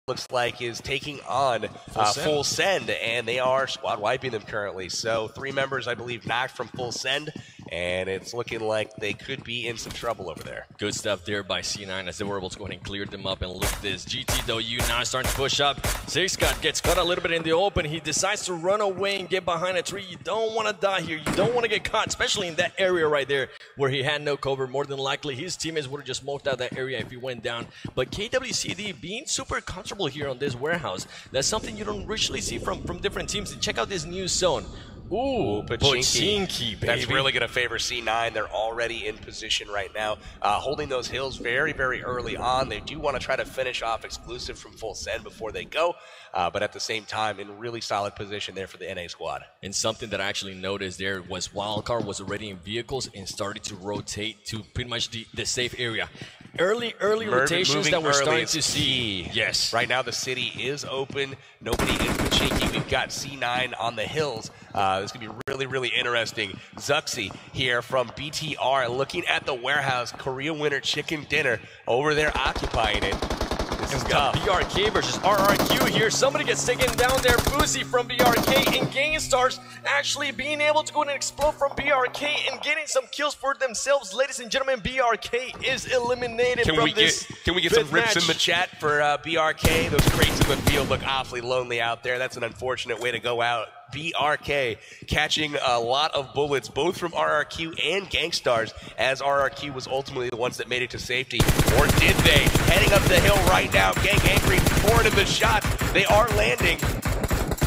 looks like is taking on Full Send, and they are squad wiping them currently. So 3 members, I believe, knocked from Full Send, and it's looking like they could be in some trouble over there. Good stuff there by C9 as they were able to go ahead and clear them up. And look at this, GTW now starting to push up. Scott gets caught a little bit in the open. He decides to run away and get behind a tree. You don't want to die here. You don't want to get caught, especially in that area right there where he had no cover. More than likely, his teammates would have just smoked out that area if he went down. But KWCD being super comfortable here on this warehouse. That's something you don't usually see from different teams. And check out this new zone. Ooh, Pochinki, baby. That's really going to favor C9. They're already in position right now, holding those hills very, very early on. They do want to try to finish off exclusive from Full Send before they go, but at the same time, in really solid position there for the NA squad. And something that I actually noticed there was Wildcard was already in vehicles and started to rotate to pretty much the safe area. Early rotations that we're starting to see. Yes. Right now the city is open. Nobody in Pochinki. We've got C9 on the hills. This could be really, really interesting. Zuxi here from BTR looking at the warehouse. Korea Winter Chicken Dinner over there occupying it. This is tough. BRK versus RRQ here. Somebody gets taken down there. Boozy from BRK and Gainstars actually being able to go and explode from BRK and getting some kills for themselves. Ladies and gentlemen, BRK is eliminated from this. Can we get some rips in the chat for BRK? Those crates in the field look awfully lonely out there. That's an unfortunate way to go out. BRK catching a lot of bullets, both from RRQ and Gankstars, as RRQ was ultimately the ones that made it to safety. Or did they? Heading up the hill right now. Gang Angry pouring in the shots. They are landing.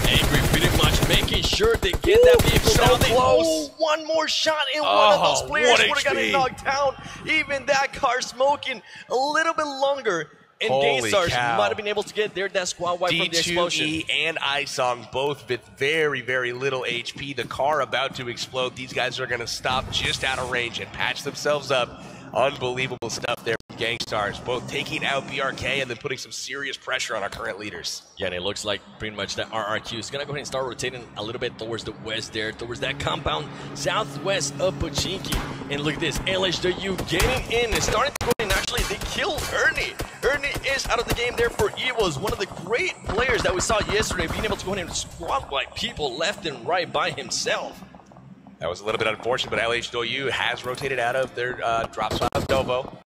Angry pretty much making sure they get that vehicle so down. Close. One more shot and one of those players would have gotten knocked down. Even that car smoking a little bit longer. And Gainstars might have been able to get that squad wipe from the explosion. D2E and Isong both with very, very little HP. The car about to explode. These guys are going to stop just out of range and patch themselves up. Unbelievable stuff there from Gainstars, both taking out BRK and then putting some serious pressure on our current leaders. Yeah, and it looks like pretty much that RRQ is going to go ahead and start rotating a little bit towards the west there, towards that compound southwest of Pochinki. And look at this, LHW getting in and starting to go in. Actually, they kill Ernie. Ernie is out of the game there for Evils, one of the great players that we saw yesterday, being able to go ahead and squad wipe people left and right by himself. That was a little bit unfortunate, but LHW has rotated out of their drop spot of Novo.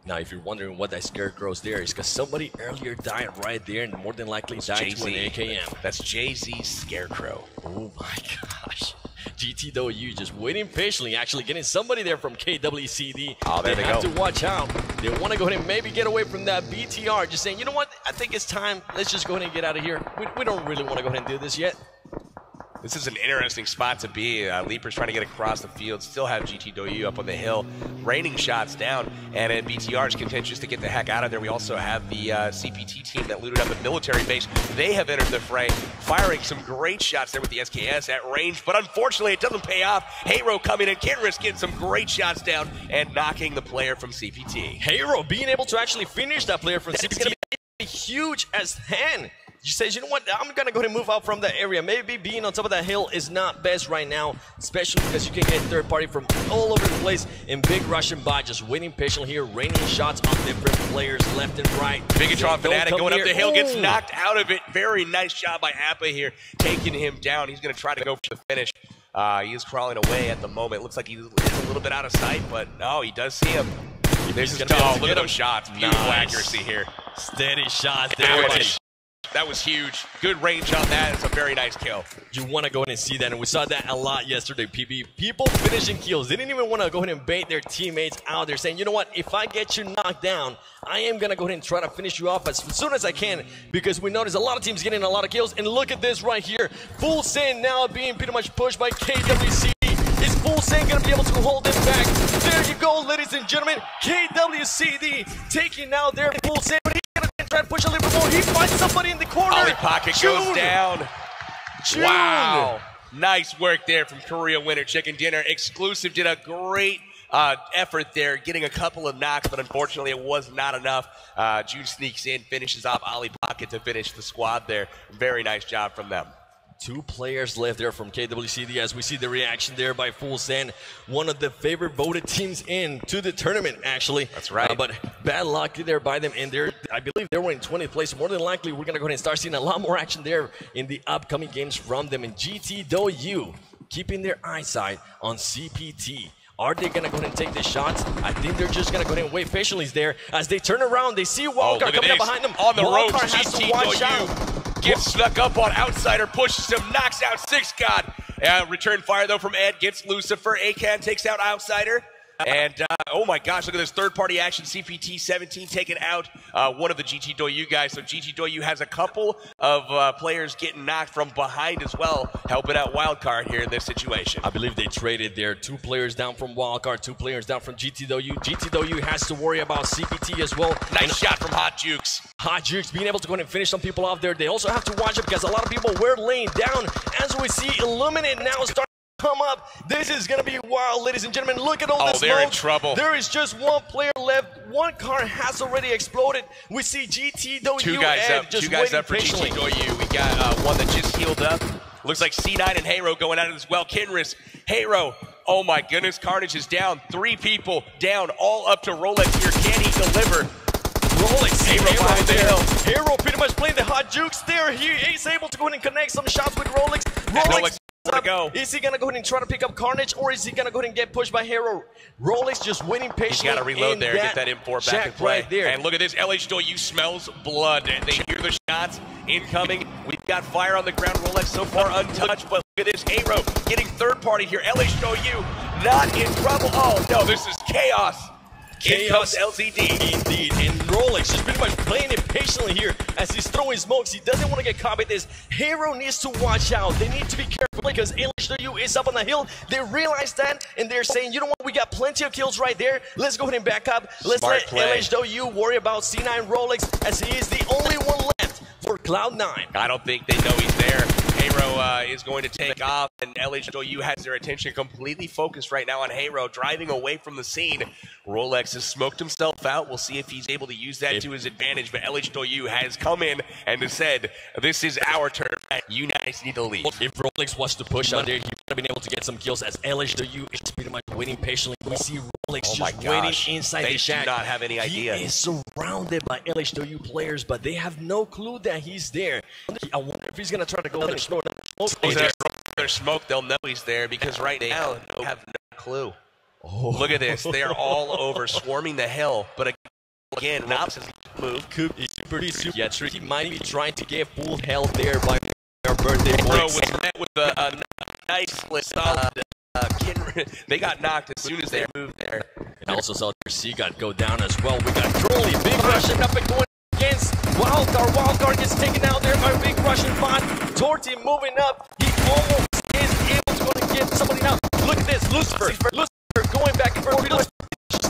Now, if you're wondering what that scarecrow's there, it's because somebody earlier died right there and more than likely died to an AKM. That's Jay-Z's Scarecrow. Oh my gosh. GTW just waiting patiently, actually getting somebody there from KWCD. Oh, there they have to watch out. They want to go ahead and maybe get away from that BTR. Just saying, you know what? I think it's time. Let's just go ahead and get out of here. We don't really want to go ahead and do this yet. This is an interesting spot to be. Leaper's trying to get across the field, still have GTW up on the hill, raining shots down, and then BTR is contentious to get the heck out of there. We also have the CPT team that looted up a military base. They have entered the fray, firing some great shots there with the SKS at range, but unfortunately it doesn't pay off. Hero coming in, can't risk getting some great shots down and knocking the player from CPT. Hero being able to actually finish that player from CPT is huge as hand. She says, you know what, I'm going to go ahead and move out from that area. Maybe being on top of that hill is not best right now, especially because you can get third party from all over the place. And Big Russian bot just waiting patiently here, raining shots on different players left and right. Bigatron Fanatic going up the hill, gets knocked out of it. Very nice job by Appa here, taking him down. He's going to try to go for the finish. He is crawling away at the moment. Looks like he is a little bit out of sight, but no, he does see him. There's his look at those shots. Beautiful accuracy here. Steady shots there. That was huge. Good range on that. It's a very nice kill. You want to go ahead and see that, and we saw that a lot yesterday, PB. People finishing kills. They didn't even want to go ahead and bait their teammates out there, saying, you know what, if I get you knocked down, I am going to go ahead and try to finish you off as soon as I can, because we notice a lot of teams getting a lot of kills. And look at this right here. Full Send now being pretty much pushed by KWC. Is Full Send going to be able to hold them back? There you go, ladies and gentlemen. KWCD taking out their Full Send. Try to push a little bit more. He finds somebody in the corner. Ollie Pocket goes down. Wow. Nice work there from Korea Winter Chicken Dinner. Exclusive did a great effort there, getting a couple of knocks, but unfortunately it was not enough. June sneaks in, finishes off Ollie Pocket to finish the squad there. Very nice job from them. 2 players left there from KWCD as we see the reaction there by Full Send, one of the favorite voted teams into the tournament, actually. That's right. But bad luck there by them, and I believe they were in 20th place. More than likely, we're going to go ahead and start seeing a lot more action there in the upcoming games from them. And GT DU keeping their eyesight on CPT. Are they going to go ahead and take the shots? I think they're just going to go ahead and wait patiently there. As they turn around, they see Wildcard coming up behind them. On the ropes, Wildcard has to watch out. Gets snuck up on Outsider, pushes him, knocks out Six God. Return fire, though, from Ed, gets Lucifer. Akan takes out Outsider. And, oh my gosh, look at this third-party action. CPT 17 taking out one of the GT DU guys. So GT DU has a couple of players getting knocked from behind as well, helping out Wildcard here in this situation. I believe they traded there. 2 players down from Wildcard, 2 players down from GT DU. GT DU has to worry about CPT as well. Nice shot from Hot Jukes. Hot Jukes being able to go ahead and finish some people off there. They also have to watch it because a lot of people were laying down. As we see, Illuminate now starting come up. This is going to be wild, ladies and gentlemen. Look at all this smoke. They're in trouble. There is just 1 player left. 1 car has already exploded. We see GT DU 2 guys up. 2 guys up for GT DU. We got one that just healed up. Looks like C9 and Hero going at it as well. Kinris, Hero. Oh my goodness, Carnage is down. 3 people down, all up to Rolex here. Can he deliver? Rolex, Hero behind the hill. Hero pretty much playing the Hot Jukes there. He is able to go ahead and connect some shots with Rolex. Rolex go. Is he going to go ahead and try to pick up Carnage, or is he going to go ahead and get pushed by Hero? Rolex just waiting patiently. He's got to reload there, get that M4 back in play. Right there. And look at this, LHW smells blood. They hear the shots incoming. We've got fire on the ground. Rolex so far untouched, but look at this, Hero getting third party here. LHW not in trouble. Oh no, this is chaos. Chaos LCD. Indeed, and Rolex just pretty much playing it patiently here as he's throwing smokes. He doesn't want to get caught with this. Hero needs to watch out. They need to be careful because LHW is up on the hill. They realize that, and they're saying, you know what, we got plenty of kills right there. Let's go ahead and back up. Let's let LHW worry about C9 Rolex as he is the only one left for Cloud9. I don't think they know he's there. Hero is going to take off, and LHW has their attention completely focused right now on Hero, driving away from the scene. Rolex has smoked himself out. We'll see if he's able to use that to his advantage, but LHW has come in and has said, this is our turn. You guys need to leave. If Rolex was to push out there, he would have been able to get some kills as LHW is pretty much waiting patiently. We see Rolex just waiting inside the shack. They do not have any idea. He is surrounded by LHW players, but they have no clue that he's there. I wonder if he's going to try to go there. There's smoke, they'll know he's there because right now they have no clue. Oh. Look at this. They are all over, swarming the hill. But again, Knobs has moved. Could be pretty super. Yeah, Tricky might be trying to get full health there by their birthday boy. Bro was met with a nice solid. They got knocked as soon as they moved there. And also saw their C-God go down as well. We got Trolley, Big Russian up and going against Wildcard. Wildcard gets taken out there by Big Russian bot. Torty moving up. He almost is able to go and get somebody out. Look at this, Lucifer going back and forth. He just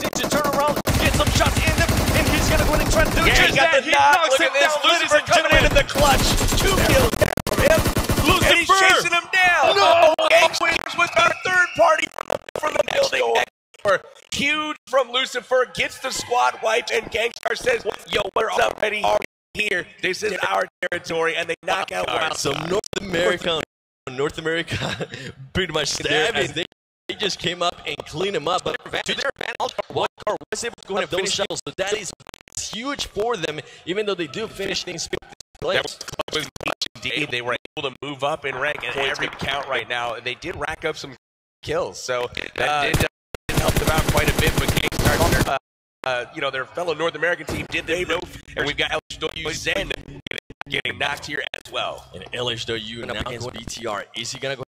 needs to turn around, get some shots in them, and he's gonna go in and try to do just that. He knocks him down. Lucifer coming in the clutch. 2 kills from him. Lucifer, and he's chasing him down. No, Gangsters with our third party from the building. Huge from Lucifer, gets the squad wiped, and Gangstar says, yo, we're already here. This is our territory, and they knock out Wild. So North America pretty much stabbed. They just came up and cleaned him up, but to their advantage, Wildcard was able to go ahead and finish kills. So that is huge for them, even though they do finish things. They were able to move up in rank at every count right now. They did rack up some kills, so that did help them out quite a bit. But Gangstar, their fellow North American team did they know, and we've got LHW Zen getting knocked here as well. And LHW now against BTR. Is he gonna go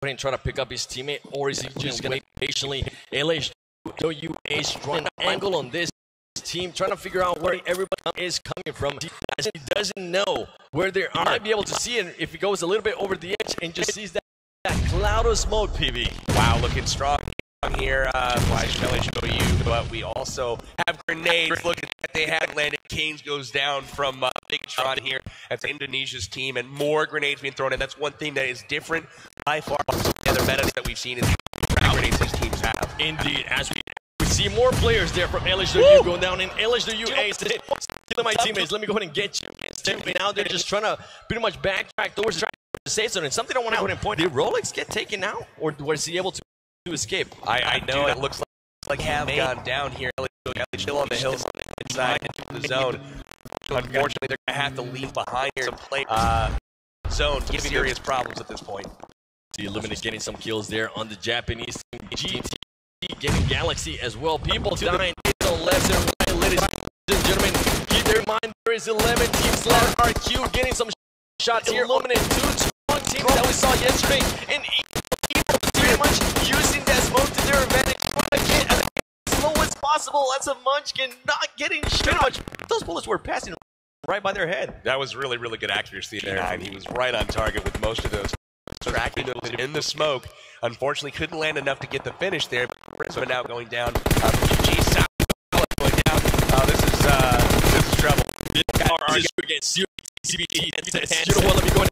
and try to pick up his teammate, or is he just gonna wait patiently? LHW a strong angle on this team, trying to figure out where everybody is coming from, as he doesn't know where they are. Might be able to see it if he goes a little bit over the edge and just sees that cloud of smoke. PB. Wow, looking strong here. Why LHW? But we also have grenades. Look at that, they have landed. Canes goes down from Big Tron here. That's Indonesia's team, and more grenades being thrown in. That's one thing that is different by far from the other metas that we've seen is how grenades these teams have. Indeed, as we see more players there from LHW going down in LHW Ace. Killing my teammates. Let me go ahead and get you. And now they're just trying to pretty much backtrack towards the track. safe zone. And something I want to go ahead and point. Did Rolex get taken out, or was he able to escape? I know it looks like have gone down here. Still on the hills inside the zone. Unfortunately, they're going to have to leave behind here and play zone. Give serious problems at this point. The Illuminate getting some kills there on the Japanese team. GT getting Galaxy as well. People dying on left and right, ladies and gentlemen. Keep in mind there is 11 teams left. RQ getting some shots here. Illuminate, two strong teams that we saw yesterday, and pretty much using that smoke to their advantage. Again, as slow as possible. That's a Munchkin not getting shot. Those bullets were passing right by their head. That was really, really good accuracy there, and he was right on target with most of those. Tracking those in the smoke. Unfortunately, couldn't land enough to get the finish there. So now going down. South going down. This is trouble. You know what? Let me go in.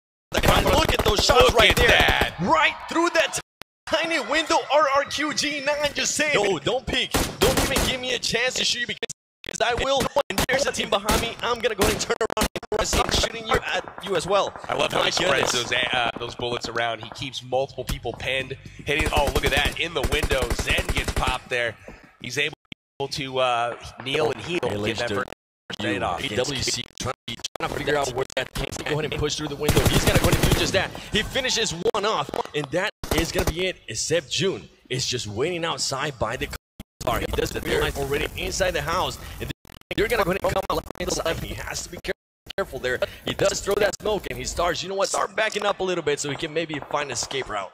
Look at those shots right there. That. Right through that tiny window. RRQ G9 just saying, no, don't peek. Don't even give me a chance to shoot you because I will. And there's a team behind me. I'm gonna go ahead and turn around. I'm shooting you at you as well. I love how he spreads those bullets around. He keeps multiple people pinned, hitting. Oh, look at that in the window. Zen gets popped there. He's able to kneel and heal. Get that first aid off. PWC trying to figure out where that can go ahead and push through the window. He's gonna go ahead and do just that. He finishes one off, and that is gonna be it. Except June is just waiting outside by the car. He does the realize already inside the house, and they're gonna go ahead and come out inside. He has to be careful there. He does throw that smoke, and he starts, you know what, start backing up a little bit so he can maybe find an escape route.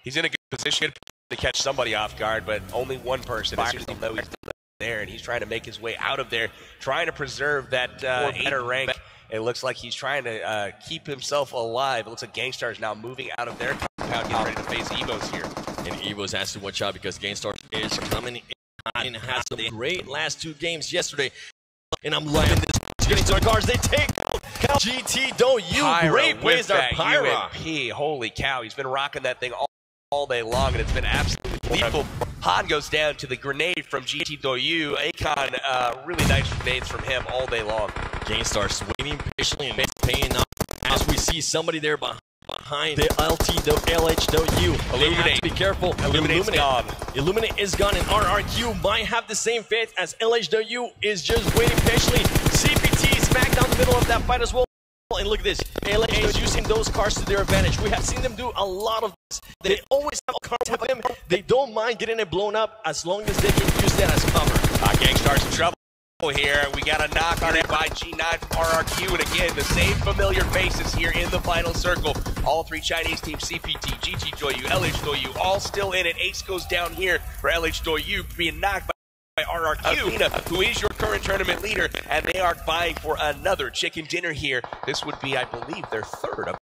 He's in a good position to catch somebody off guard, but only one person is even though he's there, and he's trying to make his way out of there, trying to preserve that better rank. It looks like he's trying to keep himself alive. It looks like Gangstar is now moving out of their compound, getting ready to face Evos here. And Evos has to watch out because Gangstar is coming in and had some great last two games yesterday. And I'm loving this. Getting to the cars, they take out GT Do You. Great plays there, Pyra. UMP. Holy cow, he's been rocking that thing all day long, and it's been absolutely lethal. Han goes down to the grenade from GT Do You. Akon, really nice grenades from him all day long. Gangstar waiting patiently and paying off as we see somebody there behind the LH Do You. Illuminate. Be careful. Illuminate's gone. Illuminate is gone, and RRQ might have the same fate as LH Do You is just waiting patiently. CPT smack down the middle of that fight as well. And look at this. LH is using those cars to their advantage. We have seen them do a lot of this. They always have a car with them. They don't mind getting it blown up as long as they can use that as cover. Gangstar's in trouble here. We got a knock on it by G9 from RRQ, and again, the same familiar faces here in the final circle. All three Chinese teams, CPT, GT Do You, LH Do You, all still in it. Ace goes down here for LH Do You, being knocked by RRQ, who is your current tournament leader, and they are vying for another chicken dinner here. This would be, I believe, their third of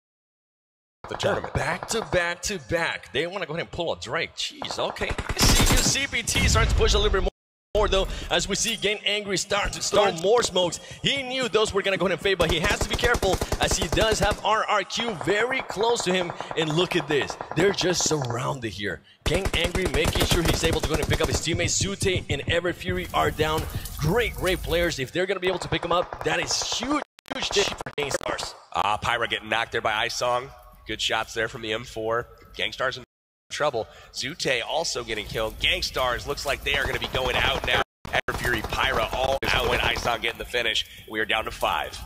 the tournament. Back to back to back. They want to go ahead and pull a Drake. Jeez, okay. I see you. CPT starting to push a little bit more though, as we see Getting Angry start to throw more smokes. He knew those were going to go ahead and fade, but he has to be careful as he does have RRQ very close to him. And look at this. They're just surrounded here. Getting Angry, making sure he's able to go ahead and pick up his teammates. Sute and Ever Fury are down. Great players. If they're going to be able to pick him up, that is huge day for Gangstars. Pyra getting knocked there by Isong. Good shots there from the M4. Gangstars in trouble. Zute also getting killed. Gangstars looks like they are going to be going out now. Ever Fury, Pyra all out, and Isong getting the finish. We are down to 5.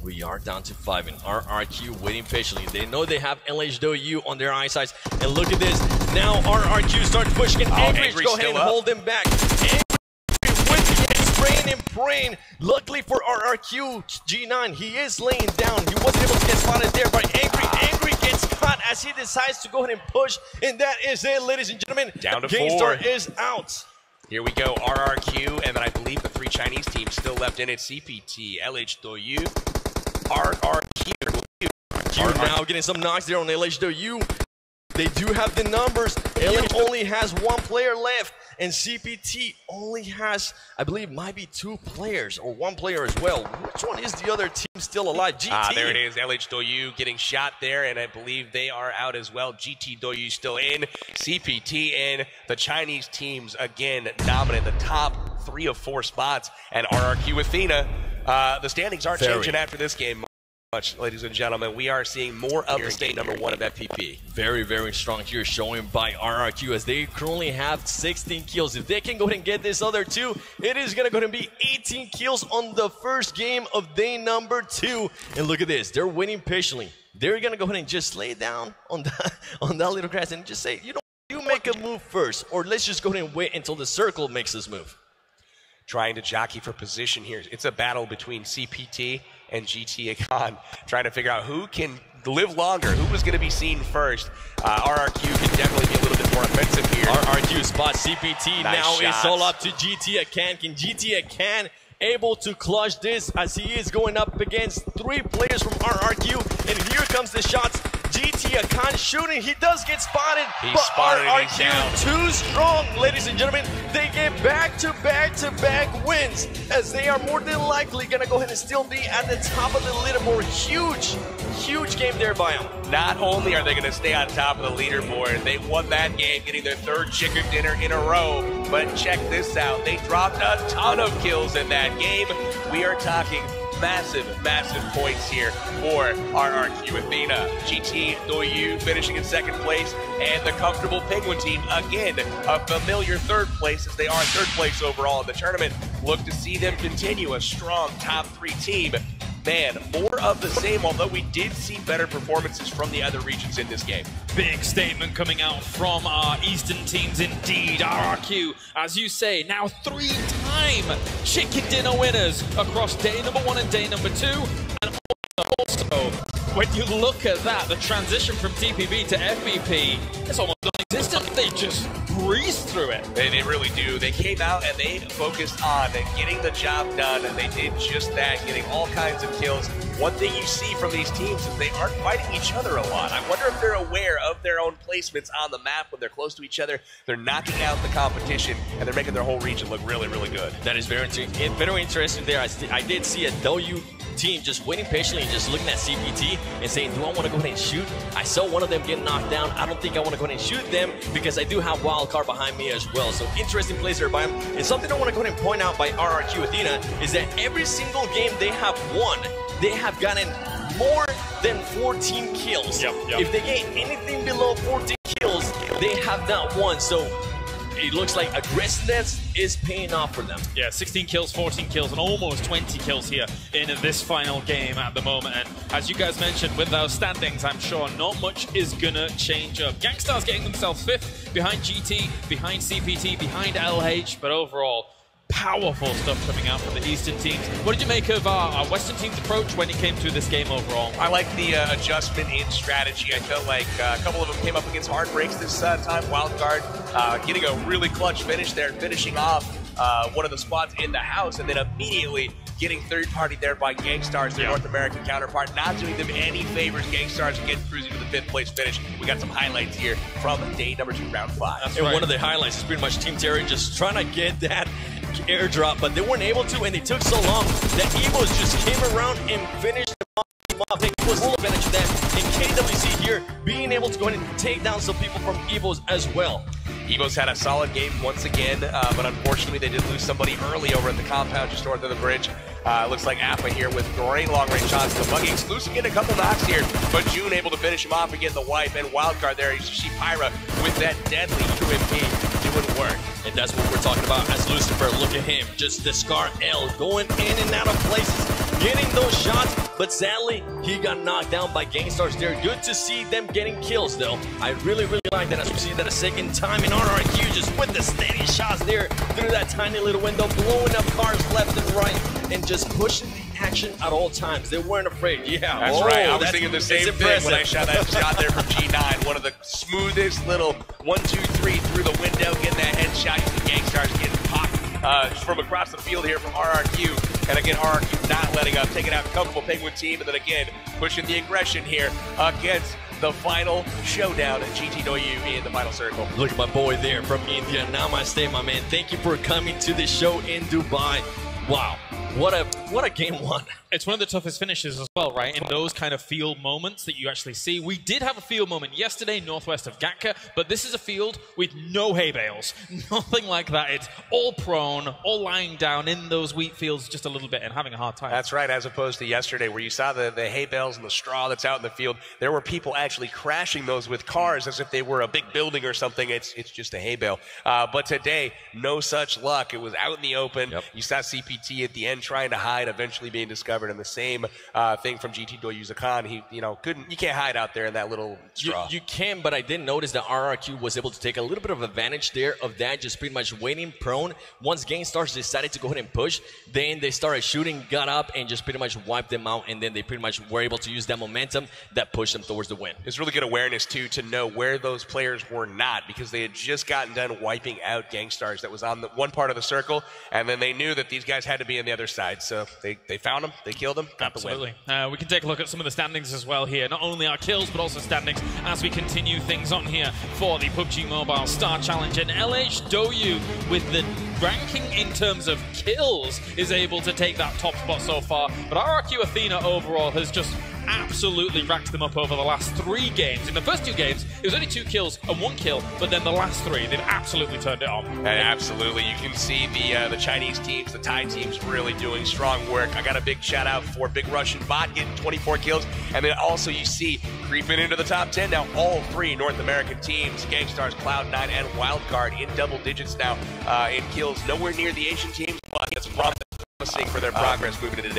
We are down to 5, and RRQ waiting patiently. They know they have LH Do You on their eyesight. And look at this. Now RRQ starts pushing. Angry, go ahead and hold him back. Angry spraying and praying. Luckily for RRQ, G9, he is laying down. He wasn't able to get spotted there, but Angry gets caught as he decides to go ahead and push. And that is it, ladies and gentlemen. Down to 4. Gangstar is out. Here we go, RRQ, and then I believe the 3 Chinese teams still left in it. CPT, LH Do You, RRQ. Now getting some knocks there on LH Do You. They do have the numbers. LH only has 1 player left, and CPT only has, I believe, might be 2 players or 1 player as well. Which one is the other team still alive? GT. There it is. LH Do You getting shot there, and I believe they are out as well. GT Do You still in. CPT in. The Chinese teams again dominant the top 3 of 4 spots, and RRQ Athena. The standings aren't changing after this game. much, ladies and gentlemen. We are seeing more of the state number 1 of FPP. Very, very strong here showing by RRQ as they currently have 16 kills. If they can go ahead and get this other 2, it is going to go ahead and be 18 kills on the first game of day number 2. And look at this. They're waiting patiently. They're going to go ahead and just lay down on that little grass and just say, you know, you make a move first, or let's just go ahead and wait until the circle makes this move. Trying to jockey for position here. It's a battle between CPT and GT Akon, trying to figure out who can live longer, who was going to be seen first. RRQ can definitely be a little bit more offensive here. RRQ spots CPT. Nice now shots. It's all up to GT Akon. Can GT Akon able to clutch this as he is going up against 3 players from RRQ? And here comes the shots. GT Akon shooting. He does get spotted. He's spotted and he's down. RRQ too strong, ladies and gentlemen. They get back-to-back wins as they are more than likely going to go ahead and still be at the top of the leaderboard. Huge game there by them. Not only are they going to stay on top of the leaderboard, they won that game, getting their 3rd chicken dinner in a row. But check this out. They dropped a ton of kills in that game. We are talking massive points here for RRQ Athena. GT DU finishing in 2nd place, and the comfortable Penguin team, again, a familiar 3rd place as they are 3rd place overall in the tournament. Look to see them continue a strong top 3 team. Man, more of the same, although we did see better performances from the other regions in this game. Big statement coming out from our Eastern teams indeed. RRQ, as you say, now 3-time chicken dinner winners across day number 1 and day number 2. And also, when you look at that, the transition from TPB to FPP, it's almost non-existent. They just breezed through it. They really do. They came out and they focused on getting the job done, and they did just that, getting all kinds of kills. One thing you see from these teams is they aren't fighting each other a lot. I wonder if they're aware of their own placements on the map when they're close to each other. They're knocking out the competition, and they're making their whole region look really, really good. That is very interesting there. I did see a W team just waiting patiently and just looking at CPT and saying, do I want to go ahead and shoot? I saw one of them get knocked down. I don't think I want to go ahead and shoot them because I do have wild card behind me as well. So interesting place there by him. And something I want to go ahead and point out by RRQ Athena is that every single game they have won, they have gotten more than 14 kills. Yep. If they get anything below 14 kills, they have not won. So it looks like aggressiveness is paying off for them. Yeah, 16 kills, 14 kills, and almost 20 kills here in this final game at the moment. And as you guys mentioned, with those standings, I'm sure not much is gonna change up. Gangstar's getting themselves 5th behind GT, behind CPT, behind LH, but overall, powerful stuff coming out from the Eastern teams. What did you make of our Western team's approach when it came to this game overall? I like the adjustment in strategy. I felt like a couple of them came up against hard breaks this time. Wildcard getting a really clutch finish there, finishing off one of the squads in the house, and then immediately getting 3rd party there by Gangstar's, their North American counterpart, not doing them any favors. Gangstar's again cruising to the 5th place finish. We got some highlights here from day number 2, round 5. That's right. One of the highlights is pretty much Team Terry just trying to get that airdrop, but they weren't able to, and they took so long that Evos just came around and finished them off. They was full advantage of that. And KWC here being able to go ahead and take down some people from Evos as well. Evos had a solid game once again, but unfortunately they did lose somebody early over at the compound just north of the bridge. Looks like Appa here with great long-range shots. The Buggy exclusive getting a couple knocks here, but June able to finish him off and get the wipe, and Wildcard there. She Pyra with that deadly UMP doing work. And that's what we're talking about as Lucifer. Look at him, just the Scar L going in and out of places, getting those shots, but sadly, he got knocked down by Gangstars there. Good to see them getting kills, though. I really like that as we see that a second time in RRQ, just with the steady shots there through that tiny little window, blowing up cars left and right, and just pushing the action at all times. They weren't afraid. Yeah, that's right. I was thinking the same thing when I shot that shot there from G9. One of the smoothest little 1, 2, 3 through the window, getting that headshot. The Gangstars getting popped from across the field here from RRQ. And again, RRQ not letting up, taking out a comfortable Penguin team, and then again pushing the aggression here against the final showdown at GT DU in the final circle. Look at my boy there from India. Namaste, my man. Thank you for coming to the show in Dubai. Wow, what a game one. It's one of the toughest finishes as well, right? In those kind of field moments that you actually see. We did have a field moment yesterday northwest of Gatka, but this is a field with no hay bales. Nothing like that. It's all prone, all lying down in those wheat fields just a little bit and having a hard time. That's right, as opposed to yesterday where you saw the hay bales and the straw that's out in the field. There were people actually crashing those with cars as if they were a big building or something. It's just a hay bale. But today, no such luck. It was out in the open. Yep. You saw CPT at the end trying to hide, eventually being discovered. And the same thing from GT Doyu Khan. He, you can't hide out there in that little straw. You can, but I did notice that RRQ was able to take a little bit of advantage there of that, just pretty much waiting prone. Once game starts, decided to go ahead and push. Then they started shooting, got up, and just pretty much wiped them out. And then they pretty much were able to use that momentum that pushed them towards the win. It's really good awareness, too, to know where those players were not, because they had just gotten done wiping out Gangstars that was on the one part of the circle, and then they knew that these guys had to be on the other side. So they found them. They killed him. Absolutely. We can take a look at some of the standings as well here. Not only our kills, but also standings as we continue things on here for the PUBG Mobile Star Challenge. And LH Doyu, with the ranking in terms of kills, is able to take that top spot so far. But RRQ Athena overall has just absolutely racked them up over the last 3 games. In the first 2 games, it was only 2 kills and 1 kill, but then the last 3, they've absolutely turned it on. And absolutely. You can see the Chinese teams, the Thai teams really doing strong work. I got a big shout out for Big Russian Bot getting 24 kills. And then also you see creeping into the top 10 now, all 3 North American teams, Gangstars, Cloud9, and Wildcard in double digits now in kills. Nowhere near the Asian teams, but it's promising for their progress moving into today.